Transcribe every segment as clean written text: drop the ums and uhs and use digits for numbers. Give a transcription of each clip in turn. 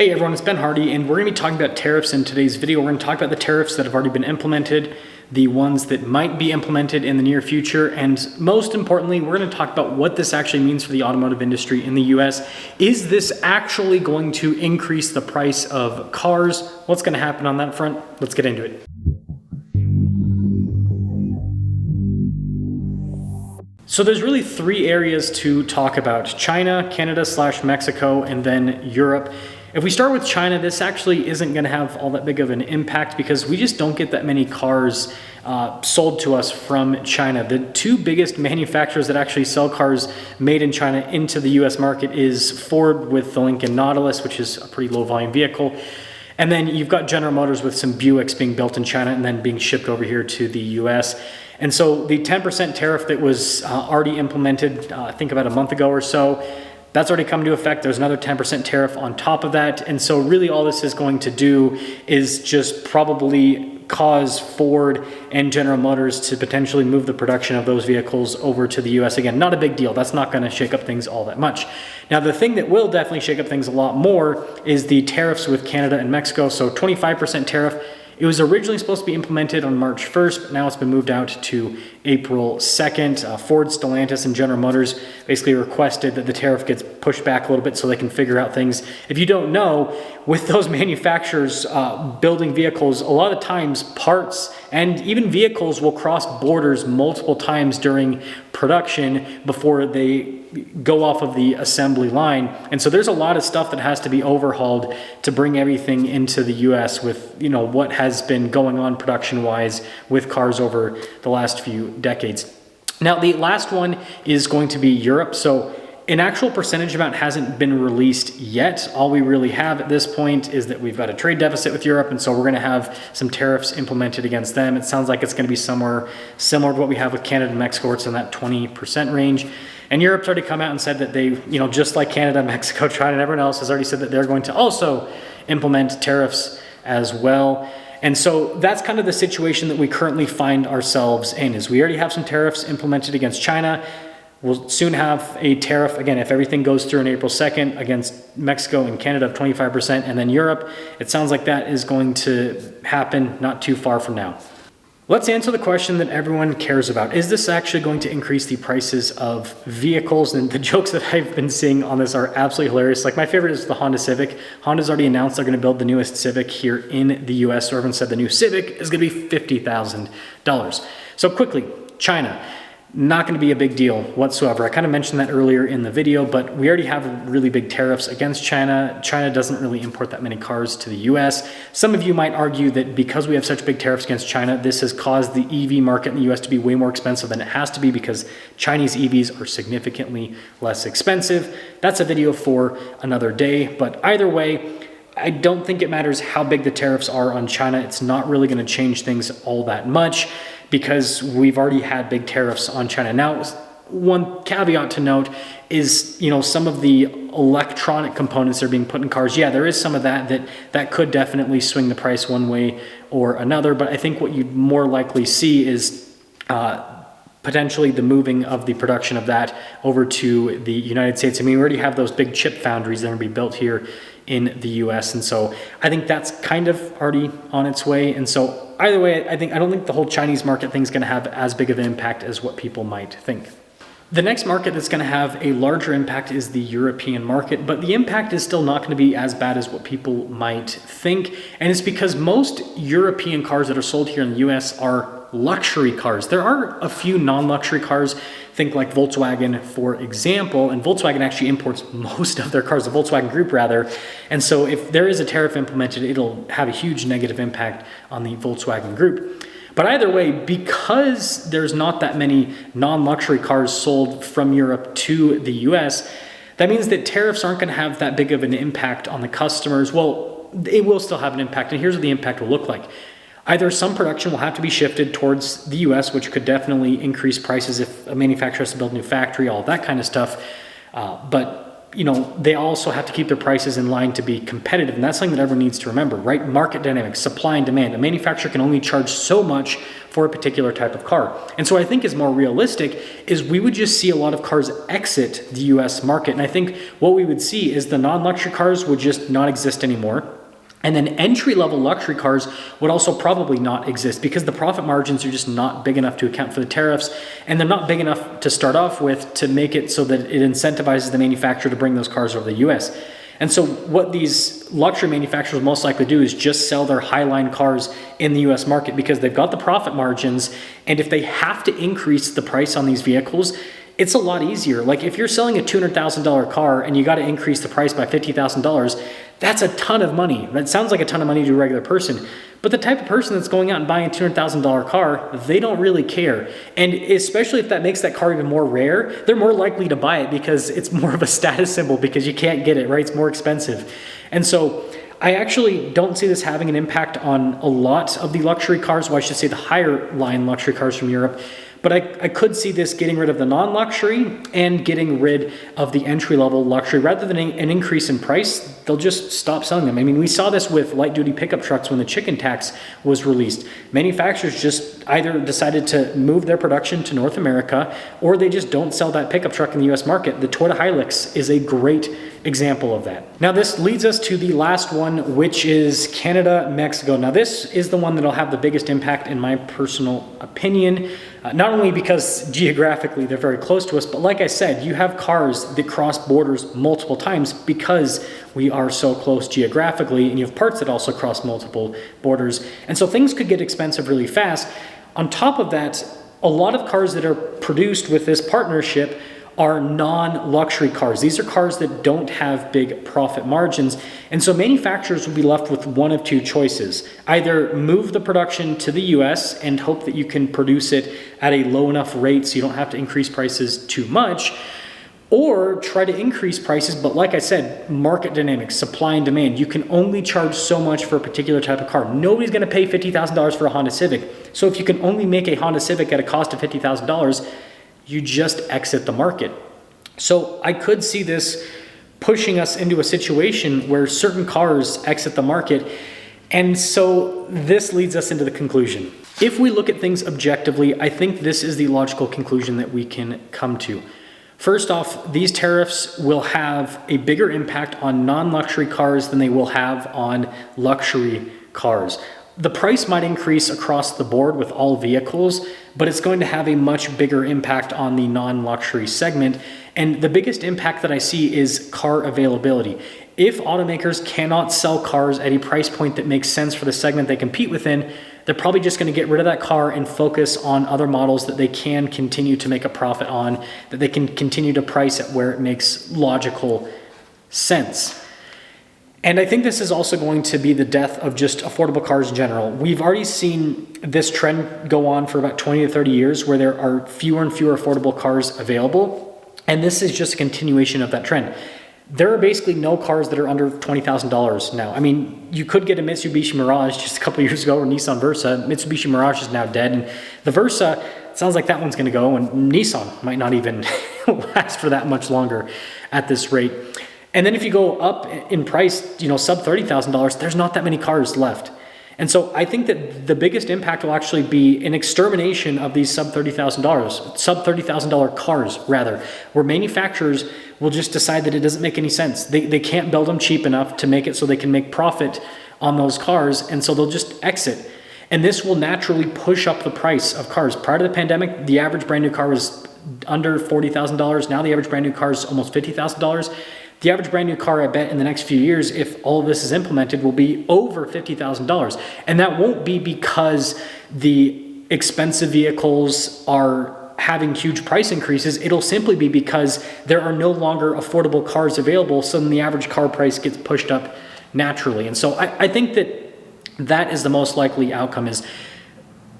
Hey everyone, it's Ben Hardy, and we're going to be talking about tariffs in today's video. We're going to talk about the tariffs that have already been implemented, the ones that might be implemented in the near future, and most importantly, we're going to talk about what this actually means for the automotive industry in the US. Is this actually going to increase the price of cars? What's going to happen on that front? Let's get into it. So there's really three areas to talk about: China, Canada/Mexico, and then Europe. If we start with China, this actually isn't going to have all that big of an impact because we just don't get that many cars sold to us from China. The two biggest manufacturers that actually sell cars made in China into the US market is Ford with the Lincoln Nautilus, which is a pretty low volume vehicle. And then you've got General Motors with some Buicks being built in China and then being shipped over here to the US. And so the 10% tariff that was already implemented, I think about a month ago or so, that's already come into effect. There's another 10% tariff on top of that. And so really all this is going to do is just probably cause Ford and General Motors to potentially move the production of those vehicles over to the US. Again, not a big deal. That's not going to shake up things all that much. Now, the thing that will definitely shake up things a lot more is the tariffs with Canada and Mexico. So 25% tariff. It was originally supposed to be implemented on March 1st, but now it's been moved out to April 2nd. Ford, Stellantis, and General Motors basically requested that the tariff gets pushed back a little bit so they can figure out things. If you don't know, with those manufacturers building vehicles, a lot of times parts and even vehicles will cross borders multiple times during production before they go off of the assembly line. And so there's a lot of stuff that has to be overhauled to bring everything into the US with, what has been going on production wise with cars over the last few decades. Now, the last one is going to be Europe. So an actual percentage amount hasn't been released yet. All we really have at this point is that we've got a trade deficit with Europe, and so we're going to have some tariffs implemented against them. It sounds like it's going to be somewhere similar to what we have with Canada and Mexico, where it's in that 20% range. And Europe's already come out and said that they, just like Canada, Mexico, China, and everyone else has already said that they're going to also implement tariffs as well. And so that's kind of the situation that we currently find ourselves in, is we already have some tariffs implemented against China. We'll soon have a tariff, again, if everything goes through on April 2nd, against Mexico and Canada of 25%, and then Europe. It sounds like that is going to happen not too far from now. Let's answer the question that everyone cares about. Is this actually going to increase the prices of vehicles? And the jokes that I've been seeing on this are absolutely hilarious. Like, my favorite is the Honda Civic. Honda's already announced they're going to build the newest Civic here in the US. So everyone said the new Civic is going to be $50,000. So quickly, China. Not going to be a big deal whatsoever. I kind of mentioned that earlier in the video, but we already have really big tariffs against China. China doesn't really import that many cars to the US. Some of you might argue that because we have such big tariffs against China, this has caused the EV market in the US to be way more expensive than it has to be because Chinese EVs are significantly less expensive. That's a video for another day, but either way, I don't think it matters how big the tariffs are on China. It's not really going to change things all that much, because we've already had big tariffs on China. Now, one caveat to note is, some of the electronic components that are being put in cars, yeah, there is some of that could definitely swing the price one way or another, but I think what you'd more likely see is potentially the moving of the production of that over to the United States. I mean, we already have those big chip foundries that are going to be built here in the US, and so I think that's kind of already on its way. And so either way, I don't think the whole Chinese market thing is going to have as big of an impact as what people might think. The next market that's going to have a larger impact is the European market, but the impact is still not going to be as bad as what people might think. And it's because most European cars that are sold here in the US are luxury cars. There are a few non-luxury cars, think like Volkswagen, for example, and Volkswagen actually imports most of their cars, the Volkswagen Group rather. And so if there is a tariff implemented, it'll have a huge negative impact on the Volkswagen Group. But either way, because there's not that many non-luxury cars sold from Europe to the US, that means that tariffs aren't going to have that big of an impact on the customers. Well, it will still have an impact, and here's what the impact will look like. Either some production will have to be shifted towards the US, which could definitely increase prices if a manufacturer has to build a new factory, all that kind of stuff. But they also have to keep their prices in line to be competitive. And that's something that everyone needs to remember, right? Market dynamics, supply and demand. A manufacturer can only charge so much for a particular type of car. And so I think is more realistic is we would just see a lot of cars exit the US market. And I think what we would see is the non-luxury cars would just not exist anymore. And then entry-level luxury cars would also probably not exist because the profit margins are just not big enough to account for the tariffs, and they're not big enough to start off with to make it so that it incentivizes the manufacturer to bring those cars over to the US. And so what these luxury manufacturers most likely do is just sell their high-line cars in the US market because they've got the profit margins, and if they have to increase the price on these vehicles, it's a lot easier. Like if you're selling a $200,000 car and you got to increase the price by $50,000, that's a ton of money. That sounds like a ton of money to a regular person. But the type of person that's going out and buying a $200,000 car, they don't really care. And especially if that makes that car even more rare, they're more likely to buy it because it's more of a status symbol because you can't get it, right? It's more expensive. And so I actually don't see this having an impact on a lot of the luxury cars, well, I should say the higher line luxury cars from Europe. But I could see this getting rid of the non-luxury and getting rid of the entry-level luxury. Rather than an increase in price, they'll just stop selling them. I mean, we saw this with light-duty pickup trucks when the chicken tax was released. Manufacturers just either decided to move their production to North America, or they just don't sell that pickup truck in the US market. The Toyota Hilux is a great example of that. Now this leads us to the last one, which is Canada, Mexico. Now this is the one that'll have the biggest impact in my personal opinion, not only because geographically they're very close to us, but like I said, you have cars that cross borders multiple times because we are so close geographically, and you have parts that also cross multiple borders. And so things could get expensive really fast. On top of that, a lot of cars that are produced with this partnership are non-luxury cars. These are cars that don't have big profit margins. And so manufacturers will be left with one of two choices. Either move the production to the US and hope that you can produce it at a low enough rate so you don't have to increase prices too much, or try to increase prices, but like I said, market dynamics, supply and demand. You can only charge so much for a particular type of car. Nobody's gonna pay $50,000 for a Honda Civic. So if you can only make a Honda Civic at a cost of $50,000, you just exit the market. So I could see this pushing us into a situation where certain cars exit the market. And so this leads us into the conclusion. If we look at things objectively, I think this is the logical conclusion that we can come to. First off, these tariffs will have a bigger impact on non-luxury cars than they will have on luxury cars. The price might increase across the board with all vehicles, but it's going to have a much bigger impact on the non-luxury segment. And the biggest impact that I see is car availability. If automakers cannot sell cars at a price point that makes sense for the segment they compete within, they're probably just going to get rid of that car and focus on other models that they can continue to make a profit on, that they can continue to price at where it makes logical sense. And I think this is also going to be the death of just affordable cars in general. We've already seen this trend go on for about 20 to 30 years where there are fewer and fewer affordable cars available. And this is just a continuation of that trend. There are basically no cars that are under $20,000 now. I mean, you could get a Mitsubishi Mirage just a couple of years ago, or Nissan Versa. Mitsubishi Mirage is now dead. And the Versa, it sounds like that one's gonna go, and Nissan might not even last for that much longer at this rate. And then if you go up in price, sub $30,000, there's not that many cars left. And so I think that the biggest impact will actually be an extermination of these sub $30,000 cars rather, where manufacturers will just decide that it doesn't make any sense. They can't build them cheap enough to make it so they can make profit on those cars, and so they'll just exit. And this will naturally push up the price of cars. Prior to the pandemic, the average brand new car was under $40,000. Now the average brand new car is almost $50,000. The average brand new car, I bet, in the next few years, if all of this is implemented, will be over $50,000. And that won't be because the expensive vehicles are having huge price increases. It'll simply be because there are no longer affordable cars available, so then the average car price gets pushed up naturally. And so I think that is the most likely outcome, is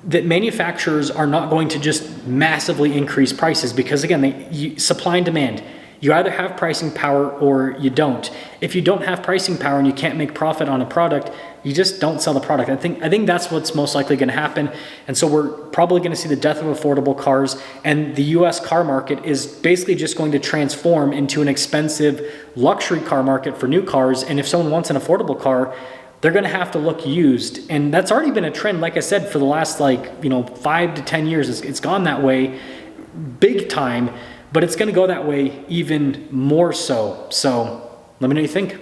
that manufacturers are not going to just massively increase prices because, again, supply and demand. You either have pricing power or you don't. If you don't have pricing power and you can't make profit on a product, you just don't sell the product. I think that's what's most likely going to happen. And so we're probably going to see the death of affordable cars, and the US car market is basically just going to transform into an expensive luxury car market for new cars. And if someone wants an affordable car, they're going to have to look used. And that's already been a trend, like I said, for the last 5 to 10 years. It's gone that way big time, but it's going to go that way even more so. So let me know what you think.